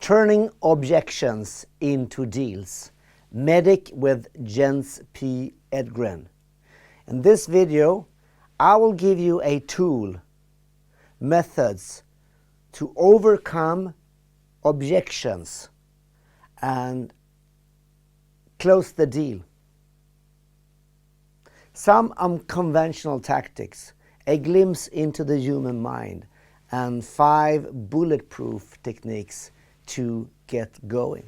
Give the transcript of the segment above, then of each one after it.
Turning objections into deals. Medic with Jens P. Edgren. In this video, I will give you a tool, methods to overcome objections and close the deal. Some unconventional tactics, a glimpse into the human mind, and 5 bulletproof techniques to get going.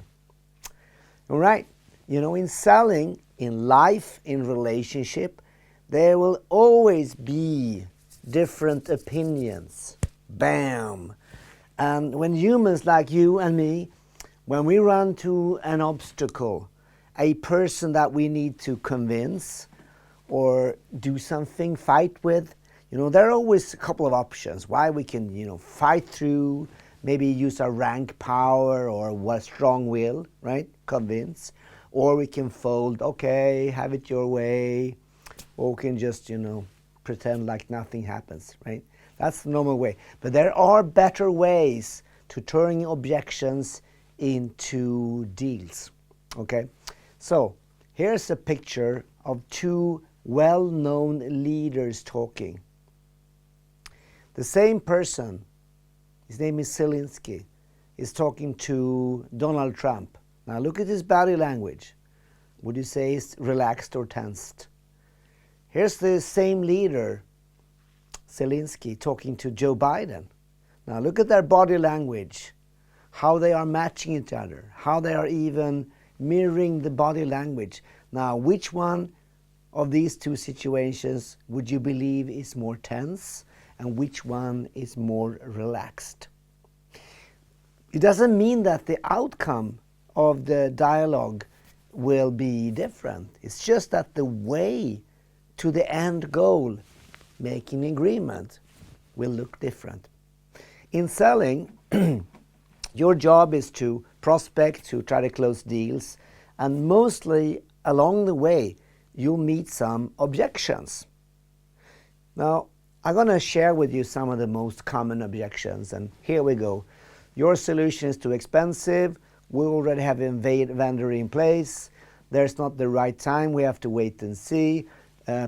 All right, in selling, in life, in relationship, there will always be different opinions. Bam! And when humans like you and me, when we run to an obstacle, a person that we need to convince or do something, fight with, there are always a couple of options why we can, fight through, maybe use our rank power or what strong will, right? Convince. Or we can fold, okay, have it your way. Or we can just, pretend like nothing happens, right? That's the normal way. But there are better ways to turning objections into deals, okay? So here's a picture of 2 well-known leaders talking. The same person, his name is Zelensky, is talking to Donald Trump. Now look at his body language. Would you say he's relaxed or tensed? Here's the same leader, Zelensky, talking to Joe Biden. Now look at their body language, how they are matching each other, how they are even mirroring the body language. Now, which one of these 2 situations would you believe is more tense and which one is more relaxed? It doesn't mean that the outcome of the dialogue will be different. It's just that the way to the end goal, making agreement, will look different. In selling, your job is to prospect, to try to close deals, and mostly along the way, you'll meet some objections. Now, I'm going to share with you some of the most common objections, and here we go. Your solution is too expensive. We already have a vendor in place. There's not the right time. We have to wait and see.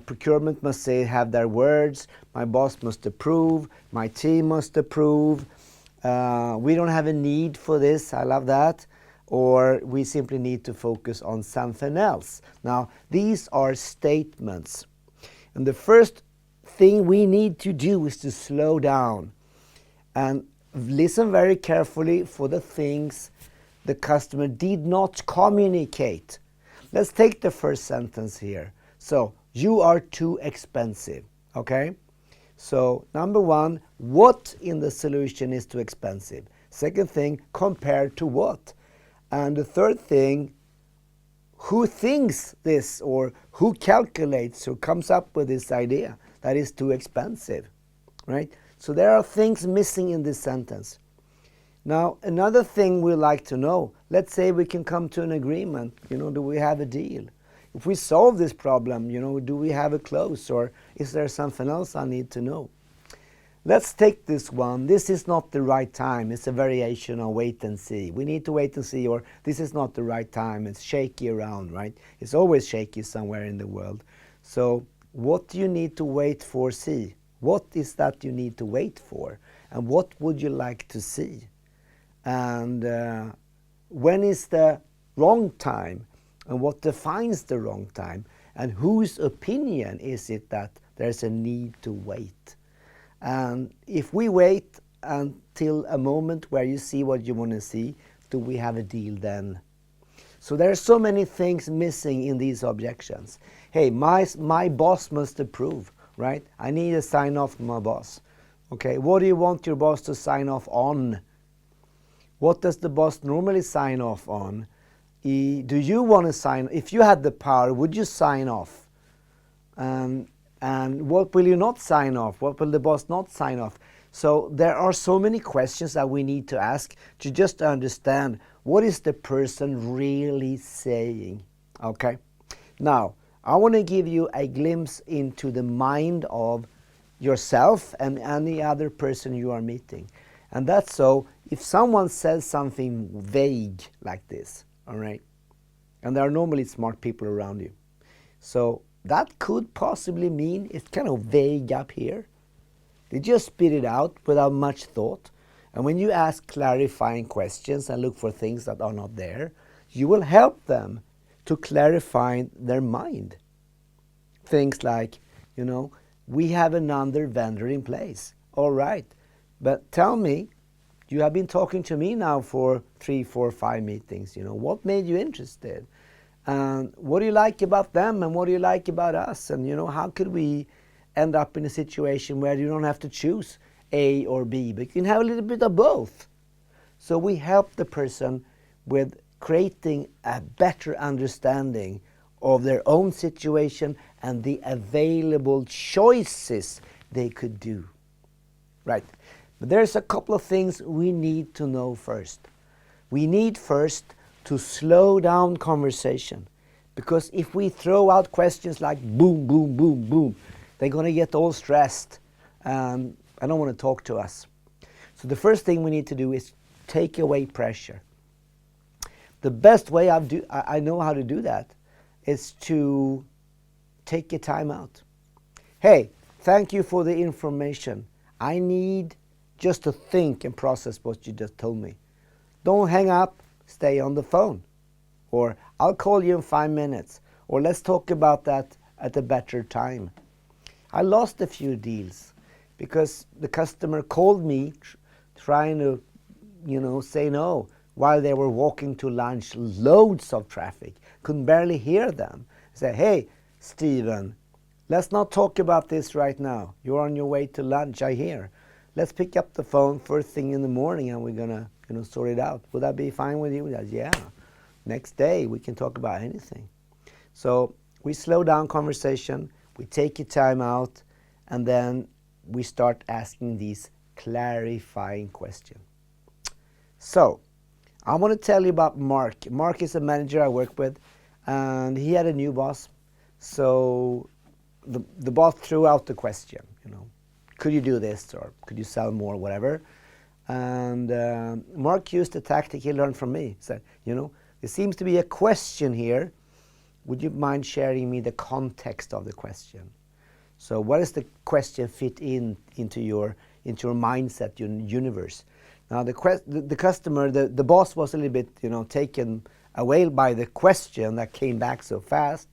Procurement must have their words. My boss must approve. My team must approve. We don't have a need for this. I love that. Or we simply need to focus on something else. Now, these are statements. And the first thing we need to do is to slow down and listen very carefully for the things the customer did not communicate. Let's take the first sentence here. So, you are too expensive, okay? So, number 1, what in the solution is too expensive? Second thing, compared to what? And the third thing, who thinks this or who calculates or comes up with this idea that is too expensive, right? So there are things missing in this sentence. Now, another thing we like to know, let's say we can come to an agreement, do we have a deal? If we solve this problem, do we have a close or is there something else I need to know? Let's take this one. This is not the right time. It's a variation on wait and see. We need to wait and see, or this is not the right time. It's shaky around, right? It's always shaky somewhere in the world. So what do you need to wait for, see? What is that you need to wait for? And what would you like to see? And when is the wrong time? And what defines the wrong time? And whose opinion is it that there's a need to wait? And if we wait until a moment where you see what you want to see, do we have a deal then? So there are so many things missing in these objections. Hey, my boss must approve, right? I need a sign off from my boss. Okay, what do you want your boss to sign off on? What does the boss normally sign off on? Do you want to sign? If you had the power, would you sign off? And what will you not sign off? What will the boss not sign off? So there are so many questions that we need to ask to just understand what is the person really saying. Okay. Now, I want to give you a glimpse into the mind of yourself and any other person you are meeting. And that's so if someone says something vague like this, all right, and there are normally smart people around you, so that could possibly mean it's kind of vague up here. They just spit it out without much thought. And when you ask clarifying questions and look for things that are not there, you will help them to clarify their mind. Things like, we have another vendor in place. All right, but tell me, you have been talking to me now for 3, 4, 5 meetings. What made you interested? And what do you like about them and what do you like about us? And how could we end up in a situation where you don't have to choose A or B, but you can have a little bit of both. So we help the person with creating a better understanding of their own situation and the available choices they could do. Right. But there's a couple of things we need to know first. We need first to slow down conversation, because if we throw out questions like boom, boom, boom, boom, they're going to get all stressed and I don't want to talk to us. So the first thing we need to do is take away pressure. The best way I know how to do that is to take a time out. Hey, thank you for the information. I need just to think and process what you just told me. Don't hang up, stay on the phone. Or I'll call you in 5 minutes. Or let's talk about that at a better time. I lost a few deals because the customer called me trying to, say no while they were walking to lunch, loads of traffic, couldn't barely hear them. I said, hey, Steven, let's not talk about this right now. You're on your way to lunch, I hear. Let's pick up the phone first thing in the morning and we're going to sort it out. Would that be fine with you? He said, yeah. Next day we can talk about anything. So we slow down conversation, we take a time out, and then we start asking these clarifying questions. So I want to tell you about Mark. Mark is a manager I work with, and he had a new boss. So the boss threw out the question, could you do this, or could you sell more, whatever. And Mark used a tactic he learned from me. He said, there seems to be a question here. Would you mind sharing me the context of the question? So what does the question fit into your mindset, your universe? Now the customer, the boss was a little bit, taken away by the question that came back so fast.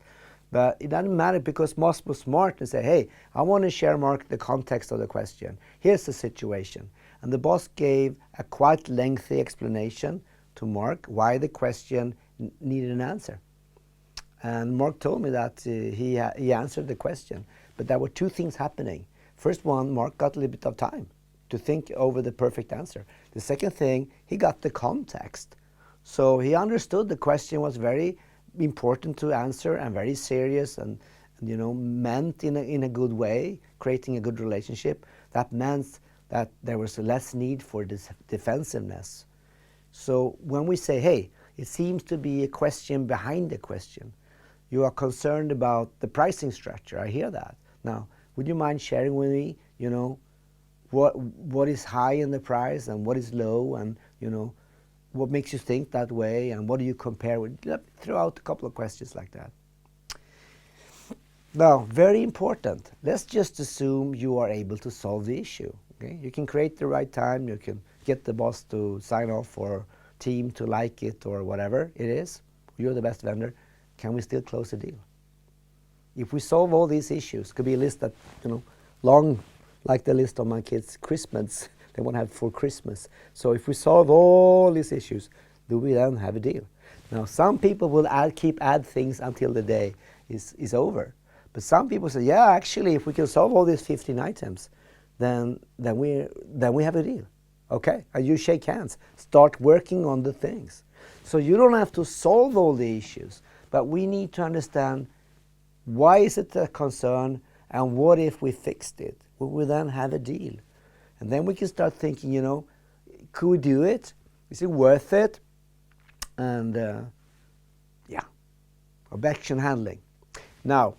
But it doesn't matter, because boss was smart and said, hey, I want to share, Mark, the context of the question. Here's the situation. And the boss gave a quite lengthy explanation to Mark why the question needed an answer. And Mark told me that he answered the question. But there were two things happening. First one, Mark got a little bit of time to think over the perfect answer. The second thing, he got the context. So he understood the question was very important to answer and very serious and meant in a good way, creating a good relationship. That meant that there was less need for this defensiveness. So when we say, hey, it seems to be a question behind the question. You are concerned about the pricing structure. I hear that. Now, would you mind sharing with me, what is high in the price and what is low, and what makes you think that way, and what do you compare with? Throw out a couple of questions like that. Now, very important. Let's just assume you are able to solve the issue. Okay? You can create the right time. You can get the boss to sign off, or team to like it, or whatever it is. You're the best vendor. Can we still close a deal? If we solve all these issues, could be a list that, long like the list of my kids' Christmas, they want to have for Christmas. So if we solve all these issues, do we then have a deal? Now, some people will keep add things until the day is over. But some people say, yeah, actually, if we can solve all these 15 items, then we have a deal. Okay, and you shake hands, start working on the things. So you don't have to solve all the issues, but we need to understand, why is it a concern, and what if we fixed it? Will we then have a deal? And then we can start thinking, could we do it? Is it worth it? And objection handling. Now,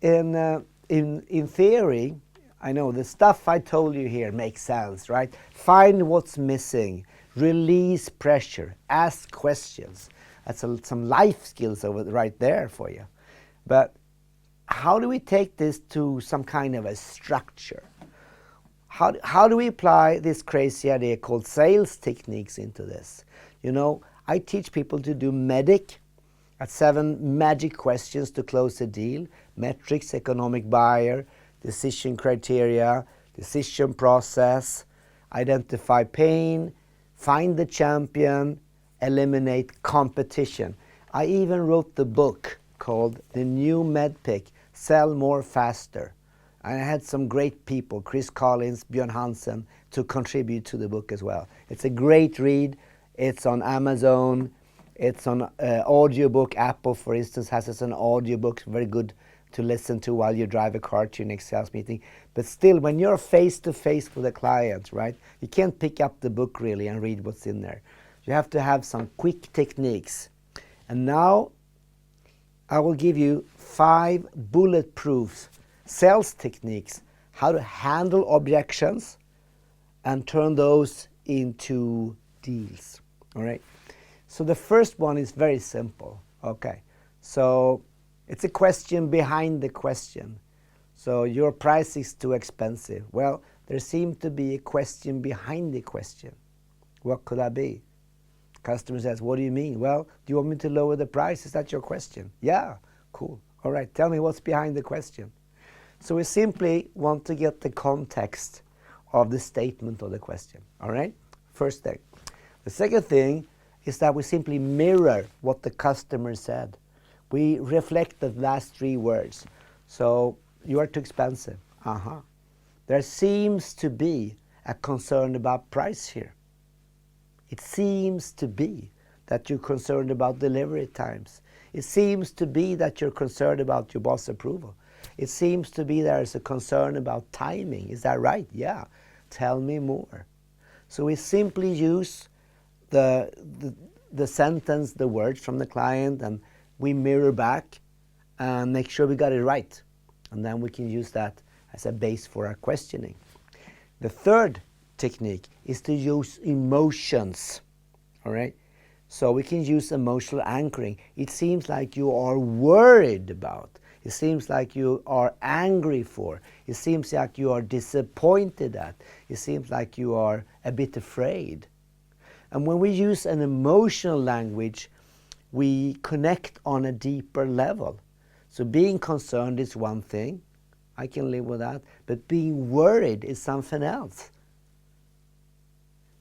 in theory, I know the stuff I told you here makes sense, right? Find what's missing, release pressure, ask questions. That's some life skills over right there for you. But how do we take this to some kind of a structure? How do we apply this crazy idea called sales techniques into this? You know, I teach people to do MEDIC, at 7 magic questions to close a deal: metrics, economic buyer, decision criteria, decision process, identify pain, find the champion, eliminate competition. I even wrote the book called The New MedPick, Sell More Faster. And I had some great people, Chris Collins, Björn Hansen, to contribute to the book as well. It's a great read. It's on Amazon. It's on audiobook. Apple, for instance, has it as an audiobook. Very good to listen to while you drive a car to your next sales meeting. But still, when you're face-to-face with a client, right, you can't pick up the book really and read what's in there. You have to have some quick techniques. And now I will give you 5 bulletproof sales techniques, how to handle objections and turn those into deals. All right. So the first one is very simple. Okay. So it's a question behind the question. So your price is too expensive. Well, there seems to be a question behind the question. What could that be? Customer says, what do you mean? Well, do you want me to lower the price? Is that your question? Yeah. Cool. All right. Tell me what's behind the question. So we simply want to get the context of the statement or the question. All right? First thing. The second thing is that we simply mirror what the customer said. We reflect the last 3 words. So, you are too expensive. There seems to be a concern about price here. It seems to be that you're concerned about delivery times. It seems to be that you're concerned about your boss approval. It seems to be there's a concern about timing. Is that right? Yeah. Tell me more. So we simply use the sentence, the words from the client, and we mirror back and make sure we got it right. And then we can use that as a base for our questioning. The third technique is to use emotions. All right? So we can use emotional anchoring. It seems like you are worried about. It seems like you are angry for. It seems like you are disappointed at. It seems like you are a bit afraid. And when we use an emotional language, we connect on a deeper level. So being concerned is one thing. I can live with that. But being worried is something else.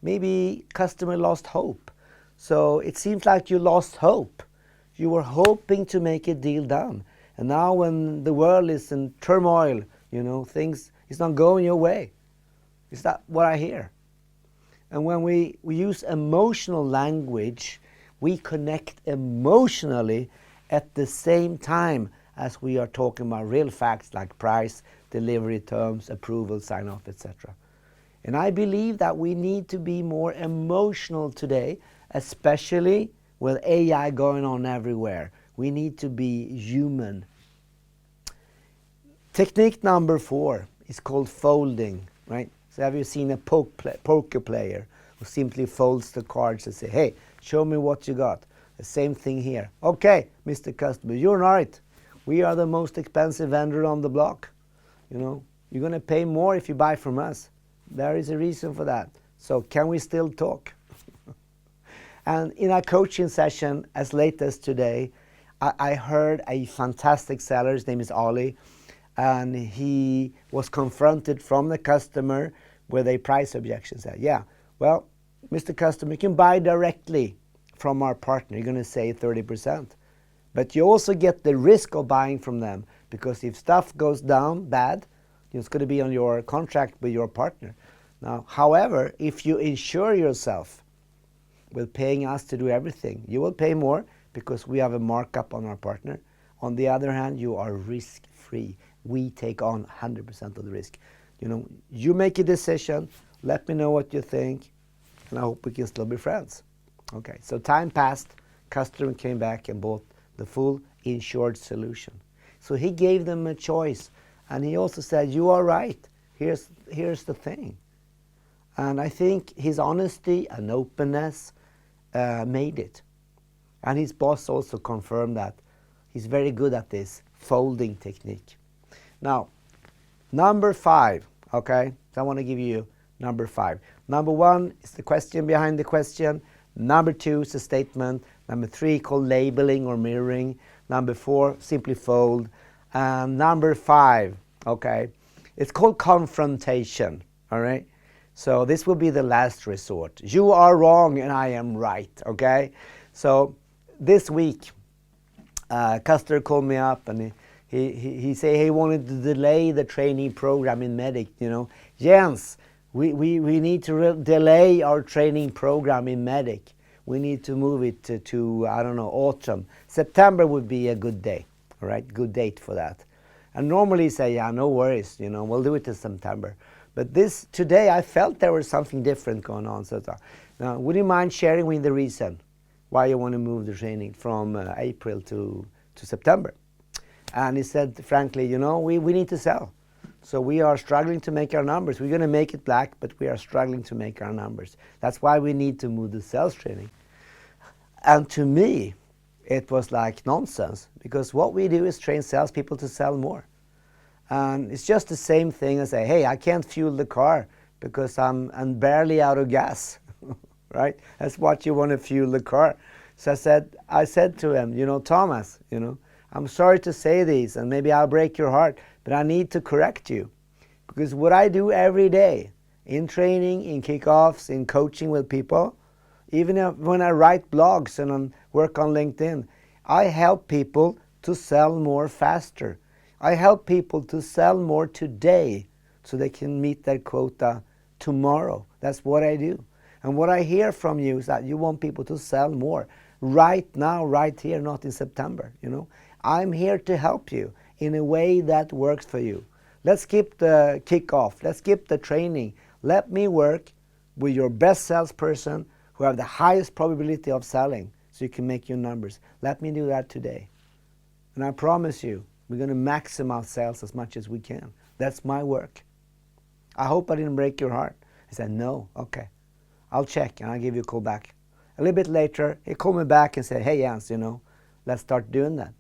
Maybe customer lost hope. So it seems like you lost hope. You were hoping to make a deal done. And now when the world is in turmoil, you know, things is not going your way. Is that what I hear? And when we use emotional language, we connect emotionally at the same time as we are talking about real facts like price, delivery terms, approval, sign-off, etc. And I believe that we need to be more emotional today, especially with AI going on everywhere. We need to be human. Technique number 4 is called folding, right? So have you seen a poker player who simply folds the cards and say, hey, show me what you got. The same thing here. Okay, Mr. Customer, you're right. We are the most expensive vendor on the block. You know, you're going to pay more if you buy from us. There is a reason for that. So can we still talk? And in our coaching session, as late as today, I heard a fantastic seller. His name is Ali. And he was confronted from the customer with a price objection. Said, yeah, well, Mr. Customer, you can buy directly from our partner. You're going to save 30%. But you also get the risk of buying from them, because if stuff goes down bad, it's going to be on your contract with your partner. Now, however, if you insure yourself with paying us to do everything, you will pay more because we have a markup on our partner. On the other hand, you are risk-free. We take on 100% of the risk. You know, you make a decision, let me know what you think, and I hope we can still be friends. Okay, so time passed, customer came back and bought the full insured solution. So he gave them a choice, and he also said, you are right, here's the thing. And I think his honesty and openness made it. And his boss also confirmed that he's very good at this folding technique. Now, number 5, okay? So I want to give you number 5. Number 1 is the question behind the question. Number 2 is a statement. Number 3 called labeling or mirroring. Number 4, simply fold. And number 5, okay, it's called confrontation, all right? So this will be the last resort. You are wrong and I am right, okay? So this week, Custer called me up and he said he wanted to delay the training program in Medic, you know. Jens, we need to delay our training program in Medic. We need to move it to I don't know, autumn. September would be a good day, all right? Good date for that. And normally say, yeah, no worries, you know, we'll do it in September. But today I felt there was something different going on. So now, would you mind sharing with me the reason why you want to move the training from April to September? And he said, frankly, you know, we need to sell. So we are struggling to make our numbers. We're going to make it black, but we are struggling to make our numbers. That's why we need to move the sales training. And to me, it was like nonsense, because what we do is train salespeople to sell more. And it's just the same thing as say, hey, I can't fuel the car because I'm barely out of gas, right? That's what you want to fuel the car. So I said to him, you know, Thomas, you know, I'm sorry to say this and maybe I'll break your heart, but I need to correct you. Because what I do every day in training, in kickoffs, in coaching with people, even when I write blogs and work on LinkedIn, I help people to sell more faster. I help people to sell more today so they can meet their quota tomorrow. That's what I do. And what I hear from you is that you want people to sell more right now, right here, not in September, you know. I'm here to help you in a way that works for you. Let's skip the kickoff. Let's skip the training. Let me work with your best salesperson who have the highest probability of selling so you can make your numbers. Let me do that today. And I promise you, we're going to maximize sales as much as we can. That's my work. I hope I didn't break your heart. I said, no, okay. I'll check and I'll give you a call back. A little bit later, he called me back and said, hey Jens, you know, let's start doing that.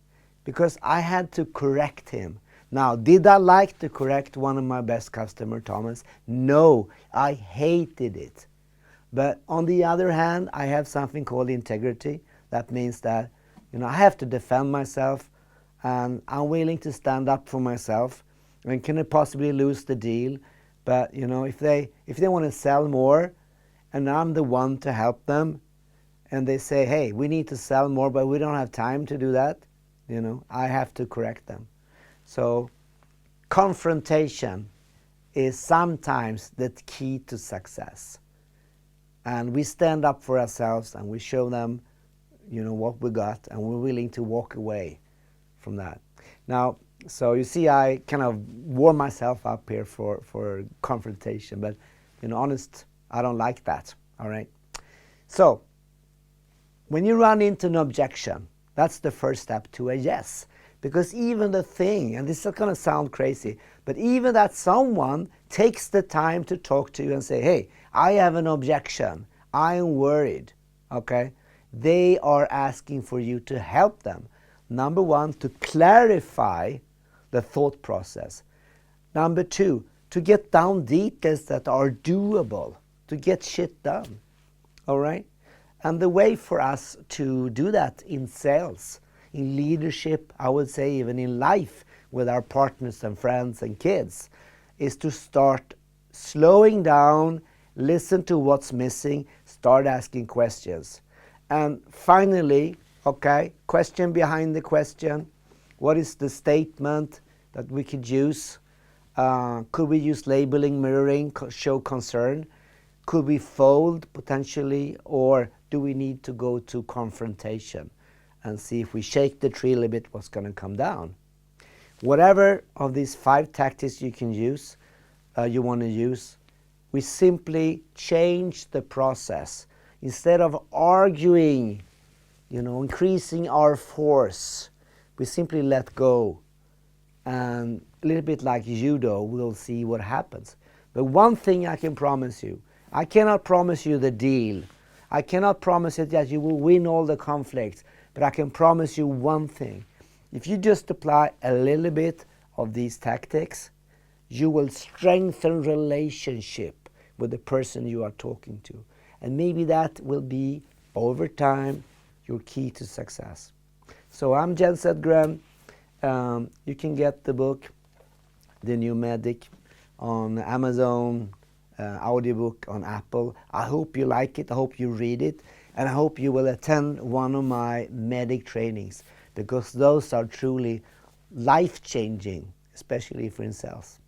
Because I had to correct him. Now, did I like to correct one of my best customers, Thomas? No, I hated it. But on the other hand, I have something called integrity. That means that, you know, I have to defend myself and I'm willing to stand up for myself. I mean, can I possibly lose the deal? But, you know, if they want to sell more and I'm the one to help them and they say, hey, we need to sell more, but we don't have time to do that, you know, I have to correct them. So confrontation is sometimes the key to success. And we stand up for ourselves and we show them, you know, what we got, and we're willing to walk away from that. Now, so you see, I kind of warm myself up here for confrontation, but, you know, honest, I don't like that, all right? So, when you run into an objection, that's the first step to a yes. Because even the thing, and this is going to sound crazy, but even that someone takes the time to talk to you and say, hey, I have an objection, I am worried, okay? They are asking for you to help them. Number one, to clarify the thought process. Number two, to get down details that are doable, to get shit done, all right? And the way for us to do that in sales, in leadership, I would say even in life with our partners and friends and kids, is to start slowing down, listen to what's missing, start asking questions. And finally, okay, question behind the question. What is the statement that we could use? Could we use labeling, mirroring, show concern? Could we fold potentially, or do we need to go to confrontation and see if we shake the tree a little bit, what's going to come down? Whatever of these 5 tactics you can use, you want to use, we simply change the process. Instead of arguing, you know, increasing our force, we simply let go and a little bit like judo. We'll see what happens. But one thing I can promise you, I cannot promise you the deal. I cannot promise you that you will win all the conflicts, but I can promise you one thing. If you just apply a little bit of these tactics, you will strengthen relationship with the person you are talking to. And maybe that will be, over time, your key to success. So I'm Jens Edgren. You can get the book, The New Medic, on Amazon, audiobook on Apple. I hope you like it. I hope you read it. And I hope you will attend one of my medic trainings, because those are truly life-changing, especially for in sales.